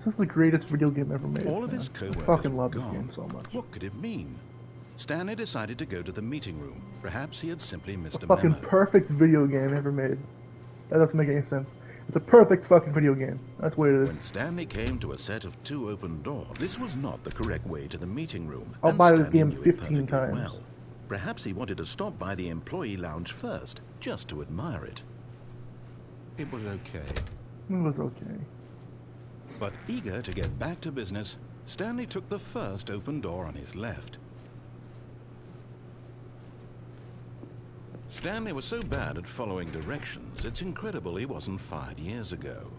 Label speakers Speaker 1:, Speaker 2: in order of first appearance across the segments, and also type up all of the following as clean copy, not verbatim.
Speaker 1: This is the greatest video game ever made.
Speaker 2: All of
Speaker 1: man.
Speaker 2: his
Speaker 1: I
Speaker 2: co-workers
Speaker 1: fucking
Speaker 2: were
Speaker 1: love this
Speaker 2: gone.
Speaker 1: game so much.
Speaker 2: What could it mean? Stanley decided to go to the meeting room. Perhaps he had simply missed a
Speaker 1: Fucking
Speaker 2: memo.
Speaker 1: perfect video game ever made. That doesn't make any sense. It's a perfect fucking video game. That's what it is.
Speaker 2: When Stanley came to a set of 2 open doors, this was not the correct way to the meeting room.
Speaker 1: I'll
Speaker 2: and
Speaker 1: buy this
Speaker 2: Stanley
Speaker 1: game
Speaker 2: knew it
Speaker 1: 15
Speaker 2: perfectly
Speaker 1: times.
Speaker 2: well. Perhaps he wanted to stop by the employee lounge first, just to admire it. It was okay.
Speaker 1: It was okay.
Speaker 2: But eager to get back to business, Stanley took the first open door on his left. Stanley was so bad at following directions, it's incredible he wasn't fired years ago.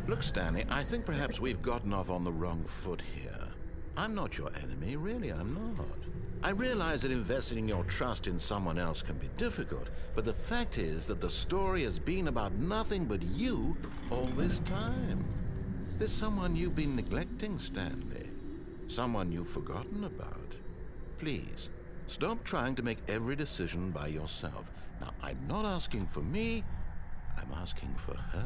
Speaker 2: Look, Stanley, I think perhaps we've gotten off on the wrong foot here. I'm not your enemy, really, I'm not. I realize that investing your trust in someone else can be difficult, but the fact is that the story has been about nothing but you all this time. There's someone you've been neglecting, Stanley. Someone you've forgotten about. Please, stop trying to make every decision by yourself. Now, I'm not asking for me, I'm asking for her.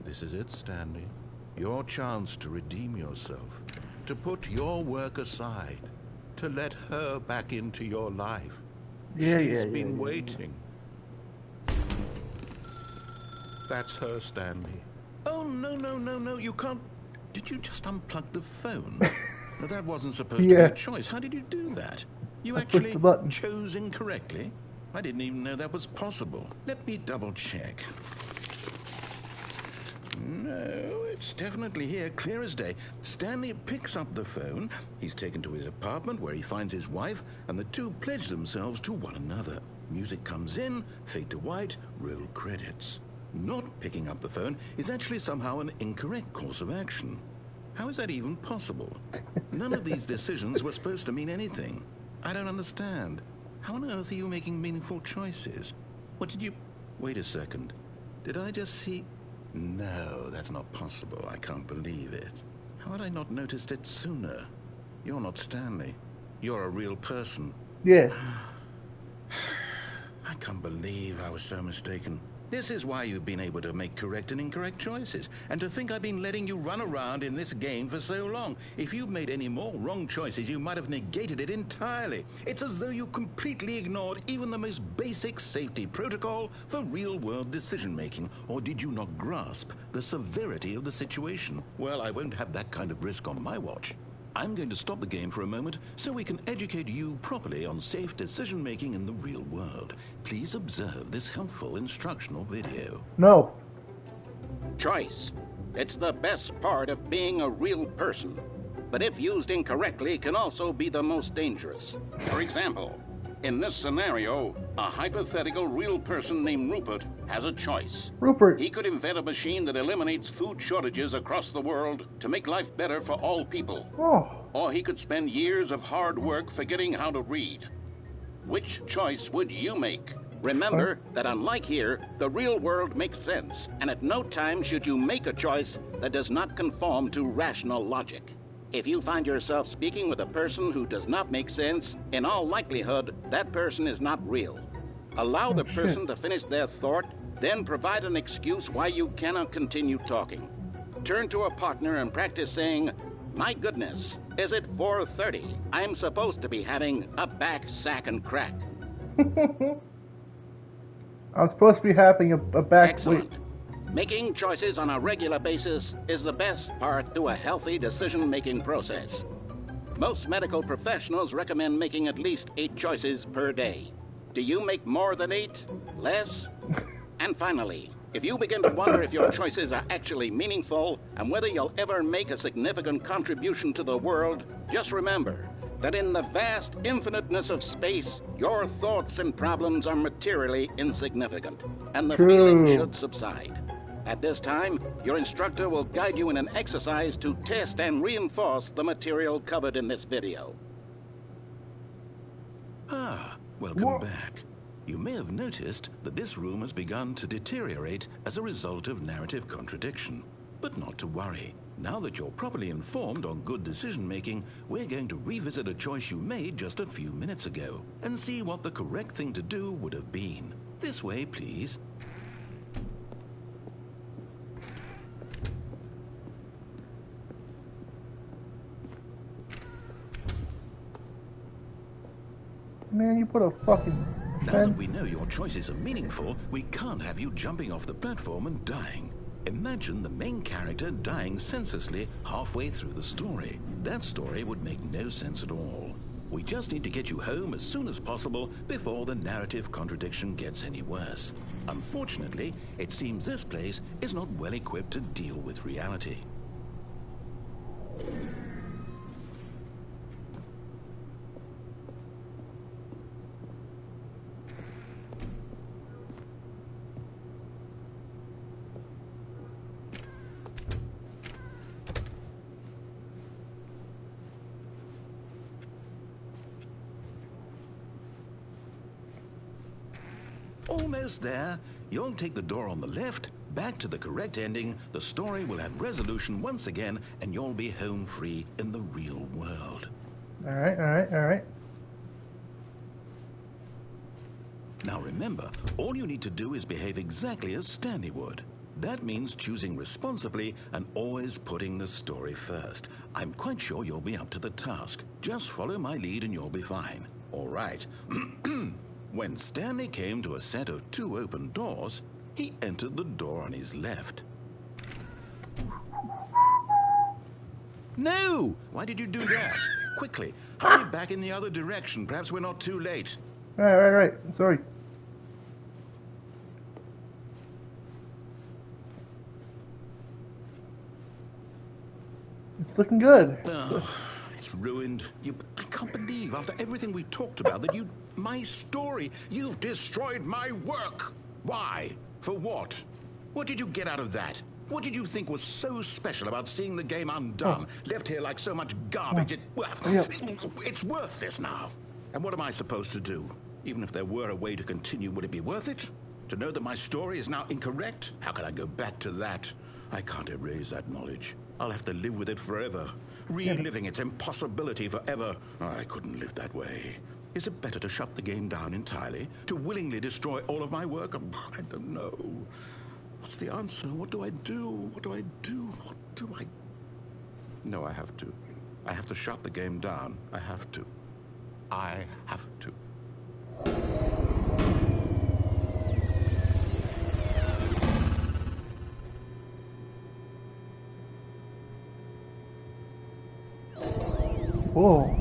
Speaker 2: This is it, Stanley. Your chance to redeem yourself, to put your work aside, to let her back into your life. She's been waiting. That's her, Stanley. Oh, no, you can't. Did you just unplug the phone? No, that wasn't supposed to be a choice. How did you do that? You actually chose incorrectly? I didn't even know that was possible. Let me double check. No, it's definitely here, clear as day. Stanley picks up the phone. He's taken to his apartment where he finds his wife, and the two pledge themselves to one another. Music comes in, fade to white, roll credits. Not picking up the phone is actually somehow an incorrect course of action. How is that even possible? None of these decisions were supposed to mean anything. I don't understand. How on earth are you making meaningful choices? What did you... Wait a second. Did I just see... No, that's not possible. I can't believe it. How had I not noticed it sooner? You're not Stanley. You're a real person.
Speaker 1: Yeah.
Speaker 2: I can't believe I was so mistaken. This is why you've been able to make correct and incorrect choices. And to think I've been letting you run around in this game for so long. If you'd made any more wrong choices, you might have negated it entirely. It's as though you completely ignored even the most basic safety protocol for real-world decision-making. Or did you not grasp the severity of the situation? Well, I won't have that kind of risk on my watch. I'm going to stop the game for a moment so we can educate you properly on safe decision-making in the real world. Please observe this helpful instructional video.
Speaker 1: No.
Speaker 3: Choice. It's the best part of being a real person. But if used incorrectly, can also be the most dangerous. For example, in this scenario, a hypothetical real person named Rupert has a choice.
Speaker 1: Rupert.
Speaker 3: He could invent a machine that eliminates food shortages across the world to make life better for all people.
Speaker 1: Oh.
Speaker 3: Or he could spend years of hard work forgetting how to read. Which choice would you make? Remember that unlike here, the real world makes sense, and at no time should you make a choice that does not conform to rational logic. If you find yourself speaking with a person who does not make sense, in all likelihood, that person is not real. Allow the person to finish their thought, then provide an excuse why you cannot continue talking. Turn to a partner and practice saying, "My goodness, is it 4:30? I'm supposed to be having a back, sack, and crack."
Speaker 1: I'm supposed to be having a back...
Speaker 3: Excellent. Making choices on a regular basis is the best part to a healthy decision-making process. Most medical professionals recommend making at least 8 choices per day. Do you make more than 8? Less? And finally, if you begin to wonder if your choices are actually meaningful and whether you'll ever make a significant contribution to the world, just remember that in the vast infiniteness of space, your thoughts and problems are materially insignificant, and the feeling should subside. At this time, your instructor will guide you in an exercise to test and reinforce the material covered in this video.
Speaker 2: Welcome back. You may have noticed that this room has begun to deteriorate as a result of narrative contradiction. But not to worry. Now that you're properly informed on good decision-making, we're going to revisit a choice you made just a few minutes ago and see what the correct thing to do would have been. This way, please.
Speaker 1: Man, you put a fucking
Speaker 2: Now that
Speaker 1: fence.
Speaker 2: we know your choices are meaningful, we can't have you jumping off the platform and dying. Imagine the main character dying senselessly halfway through the story. That story would make no sense at all. We just need to get you home as soon as possible before the narrative contradiction gets any worse. Unfortunately, it seems this place is not well equipped to deal with reality. Almost there. You'll take the door on the left, back to the correct ending, the story will have resolution once again, and you'll be home free in the real world.
Speaker 1: Alright, alright, alright.
Speaker 2: Now remember, all you need to do is behave exactly as Stanley would. That means choosing responsibly and always putting the story first. I'm quite sure you'll be up to the task. Just follow my lead and you'll be fine. All right. When Stanley came to a set of 2 open doors, he entered the door on his left. No! Why did you do that? Quickly, hurry back in the other direction. Perhaps we're not too late.
Speaker 1: Alright, right. Sorry. It's looking good.
Speaker 2: Oh, it's ruined. I can't believe, after everything we talked about, that my story, you've destroyed my work. Why? For what? What did you get out of that? What did you think was so special about seeing the game undone, left here like so much garbage? It's worthless now. And what am I supposed to do? Even if there were a way to continue, would it be worth it? To know that my story is now incorrect? How can I go back to that? I can't erase that knowledge. I'll have to live with it forever, reliving its impossibility forever. I couldn't live that way. Is it better to shut the game down entirely? To willingly destroy all of my work? I don't know. What's the answer? What do I do? What do I do? What do I... No, I have to. I have to shut the game down. I have to. I have to.
Speaker 1: Whoa.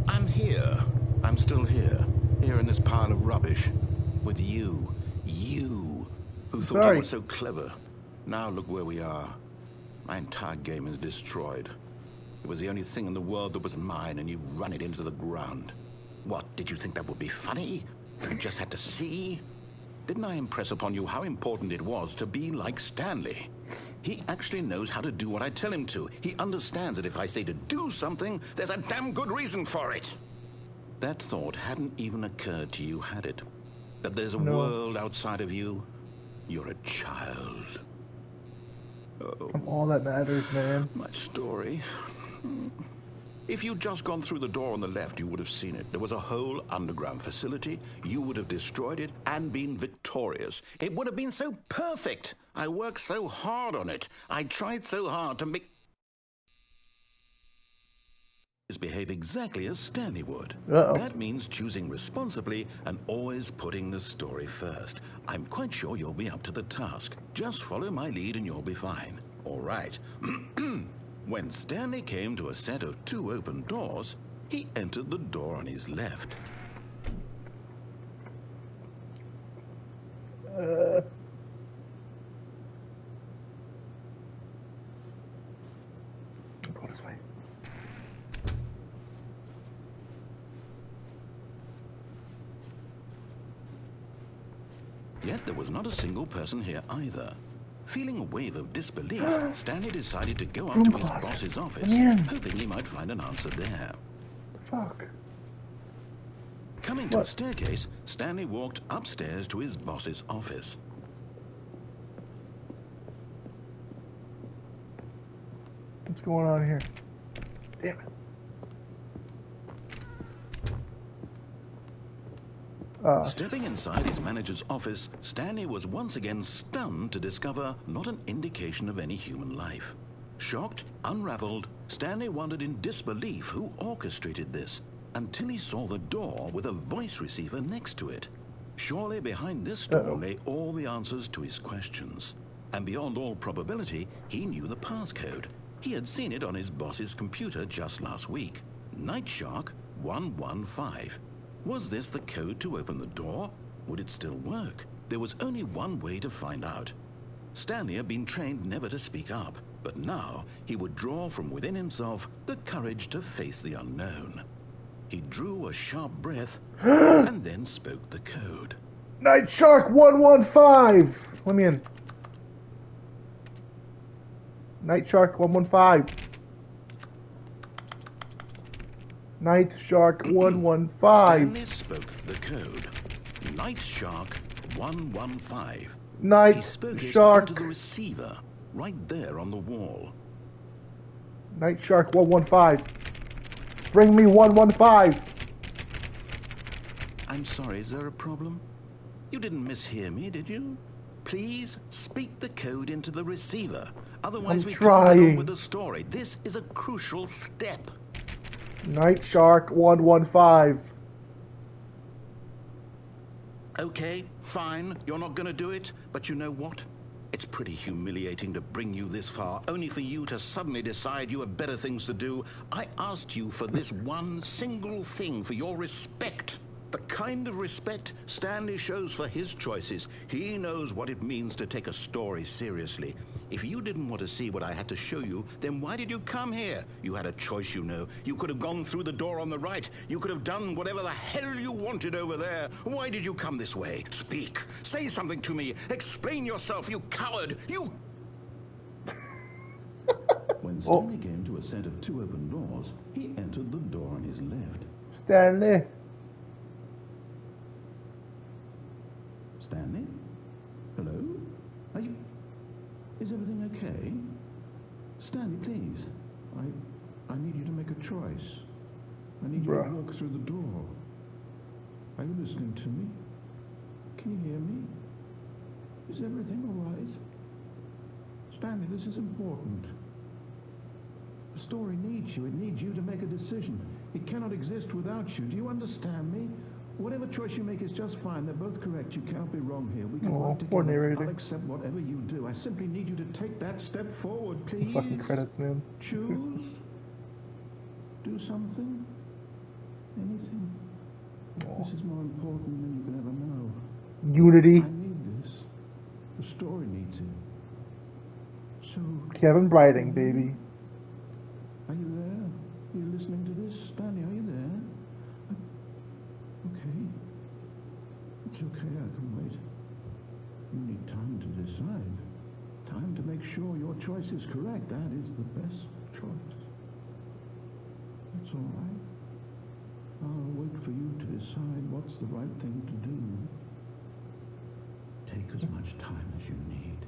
Speaker 2: I'm here. I'm still here. Here in this pile of rubbish. With you. You. Who thought you were so clever. Now look where we are. My entire game is destroyed. It was the only thing in the world that was mine, and you've run it into the ground. What, did you think that would be funny? You just had to see? Didn't I impress upon you how important it was to be like Stanley? He actually knows how to do what I tell him to. He understands that if I say to do something, there's a damn good reason for it. That thought hadn't even occurred to you, had it? That there's a world outside of you? You're a child. Oh,
Speaker 1: all that matters, man.
Speaker 2: My story. If you'd just gone through the door on the left, you would have seen it. There was a whole underground facility. You would have destroyed it and been victorious. It would have been so perfect. I worked so hard on it. I tried so hard to make... behave exactly as Stanley would. That means choosing responsibly and always putting the story first. I'm quite sure you'll be up to the task. Just follow my lead and you'll be fine. All right. When Stanley came to a set of 2 open doors, he entered the door on his left.
Speaker 1: Go this way.
Speaker 2: Yet there was not a single person here either. Feeling a wave of disbelief, Stanley decided to go up to his boss's office, hoping he might find an answer there.
Speaker 1: Fuck.
Speaker 2: Coming to a staircase, Stanley walked upstairs to his boss's office.
Speaker 1: What's going on here? Damn it.
Speaker 2: Stepping inside his manager's office, Stanley was once again stunned to discover not an indication of any human life. Shocked, unraveled, Stanley wondered in disbelief who orchestrated this, until he saw the door with a voice receiver next to it. Surely behind this door lay all the answers to his questions. And beyond all probability, he knew the passcode. He had seen it on his boss's computer just last week. Nightshark 115. Was this the code to open the door? Would it still work? There was only one way to find out. Stanley had been trained never to speak up, but now he would draw from within himself the courage to face the unknown. He drew a sharp breath and then spoke the code.
Speaker 1: Nightshark 115! Let me in. Nightshark 115. Nightshark 115.
Speaker 2: Stanley spoke the code. Nightshark 115. He spoke it into the receiver, right there on the wall.
Speaker 1: Nightshark 115. Bring me 115.
Speaker 2: I'm sorry, is there a problem? You didn't mishear me, did you? Please speak the code into the receiver. Otherwise, we can't get on with the story. This is a crucial step.
Speaker 1: Nightshark 115.
Speaker 2: Okay, fine. You're not going to do it. But you know what? It's pretty humiliating to bring you this far, only for you to suddenly decide you have better things to do. I asked you for this one single thing, for your respect. The kind of respect Stanley shows for his choices. He knows what it means to take a story seriously. If you didn't want to see what I had to show you, then why did you come here? You had a choice, you know. You could have gone through the door on the right. You could have done whatever the hell you wanted over there. Why did you come this way? Speak. Say something to me. Explain yourself, you coward. You... When Stanley came to a set of two open doors, he entered the door on his left.
Speaker 1: Stanley.
Speaker 2: Stanley? Hello? Are you... Is everything okay? Stanley, please. I need you to make a choice. I need you to walk through the door. Are you listening to me? Can you hear me? Is everything all right? Stanley, this is important. The story needs you. It needs you to make a decision. It cannot exist without you. Do you understand me? Whatever choice you make is just fine. They're both correct. You cannot be wrong here. We can work together. I'll accept whatever you do. I simply need you to take that step forward, please.
Speaker 1: Fucking credits, man.
Speaker 2: Choose. Do something. Anything. This is more important than you can ever know.
Speaker 1: Unity.
Speaker 2: I need this. The story needs it. So...
Speaker 1: Kevin Brighting, baby.
Speaker 2: Are you there? Are you listening to this? Stanley, are you there? Okay. It's okay, I can wait. You need time to decide. Time to make sure your choice is correct. That is the best choice. That's all right. I'll wait for you to decide what's the right thing to do. Take as much time as you need.